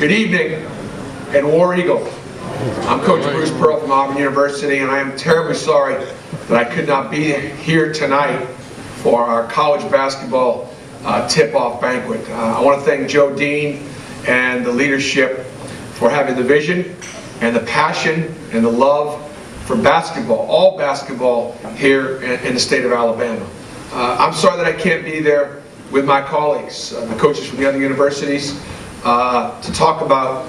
Good evening, and War Eagle. I'm Coach Bruce Pearl from Auburn University, and I am terribly sorry that I could not be here tonight for our college basketball tip-off banquet. I want to thank Joe Dean and the leadership for having the vision and the passion and the love for basketball, all basketball here in the state of Alabama. I'm sorry that I can't be there with my colleagues, the coaches from the other universities, to talk about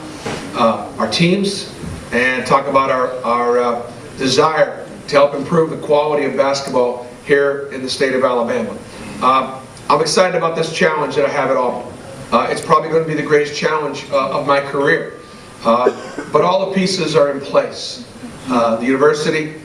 our teams and talk about our desire to help improve the quality of basketball here in the state of Alabama. I'm excited about this challenge that I have at Auburn. It's probably going to be the greatest challenge of my career. But all the pieces are in place. The university,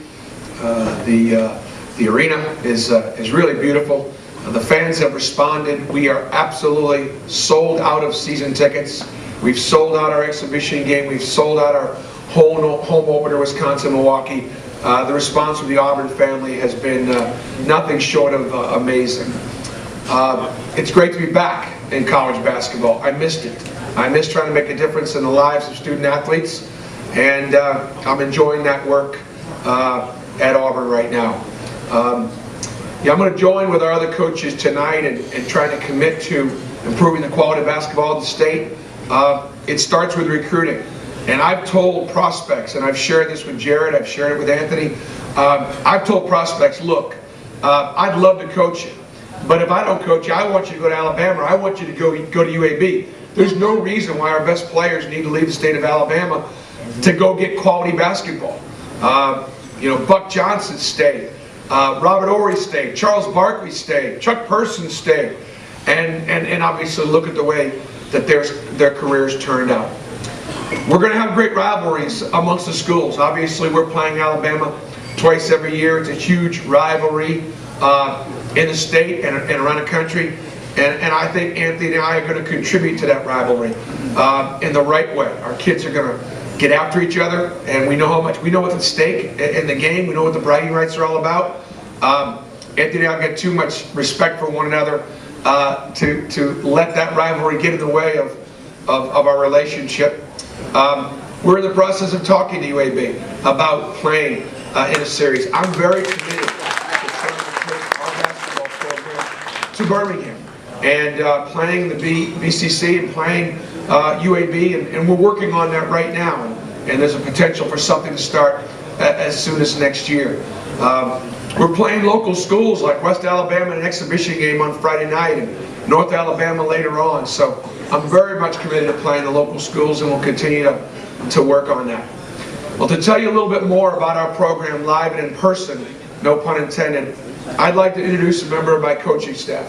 the arena is really beautiful. The fans have responded. We are absolutely sold out of season tickets. We've sold out our exhibition game. We've sold out our home opener, Wisconsin-Milwaukee. The response from the Auburn family has been nothing short of amazing. It's great to be back in college basketball. I missed it. I missed trying to make a difference in the lives of student athletes, and I'm enjoying that work at Auburn right now. I'm going to join with our other coaches tonight and trying to commit to improving the quality of basketball in the state. It starts with recruiting. And I've told prospects, and I've shared this with Jared, I've shared it with Anthony, I've told prospects, look, I'd love to coach you, but if I don't coach you, I want you to go to Alabama, or I want you to go to UAB. There's no reason why our best players need to leave the state of Alabama to go get quality basketball. Buck Johnson stayed. Robert Ory stayed, Charles Barkley stayed, Chuck Person stayed, and obviously look at the way that their careers turned out. We're going to have great rivalries amongst the schools. Obviously, we're playing Alabama twice every year. It's a huge rivalry in the state and around the country, and I think Anthony and I are going to contribute to that rivalry in the right way. Our kids are going to get after each other, and we know what's at stake in the game. We know what the bragging rights are all about. Anthony and I don't get too much respect for one another to let that rivalry get in the way of our relationship. We're in the process of talking to UAB about playing in a series. I'm very committed to trying to take our basketball program to Birmingham and playing the BCC and playing UAB, and we're working on that right now, and there's a potential for something to start as soon as next year. We're playing local schools like West Alabama in an exhibition game on Friday night and North Alabama later on, so I'm very much committed to playing the local schools, and we'll continue to work on that. Well, to tell you a little bit more about our program live and in person, no pun intended, I'd like to introduce a member of my coaching staff.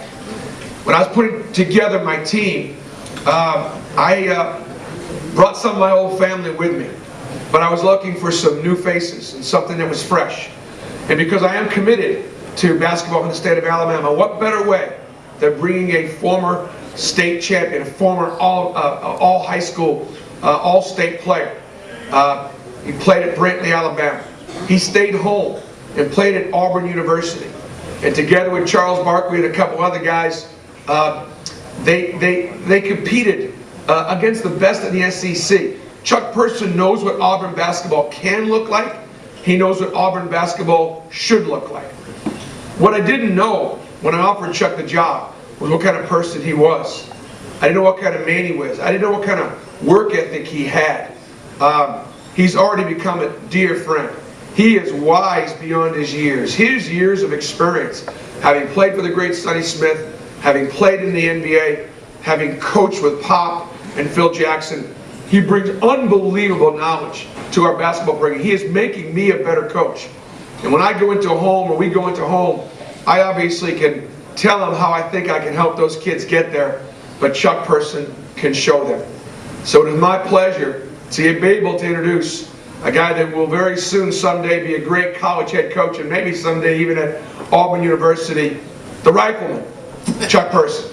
When I was putting together my team, I brought some of my old family with me, but I was looking for some new faces and something that was fresh. And because I am committed to basketball in the state of Alabama, what better way than bringing a former state champion, a former all high school, all-state player. He played at Brantley, Alabama. He stayed home and played at Auburn University. And together with Charles Barkley and a couple other guys, they competed against the best in the SEC. Chuck Person knows what Auburn basketball can look like. He knows what Auburn basketball should look like. What I didn't know when I offered Chuck the job was what kind of person he was. I didn't know what kind of man he was. I didn't know what kind of work ethic he had. He's already become a dear friend. He is wise beyond his years of experience, having played for the great Sonny Smith, having played in the NBA, having coached with Pop and Phil Jackson. He brings unbelievable knowledge to our basketball program. He is making me a better coach. And when I go into a home, or we go into a home, I obviously can tell them how I think I can help those kids get there, but Chuck Person can show them. So it is my pleasure to be able to introduce a guy that will very soon someday be a great college head coach, and maybe someday even at Auburn University, the Rifleman, Chuck Person.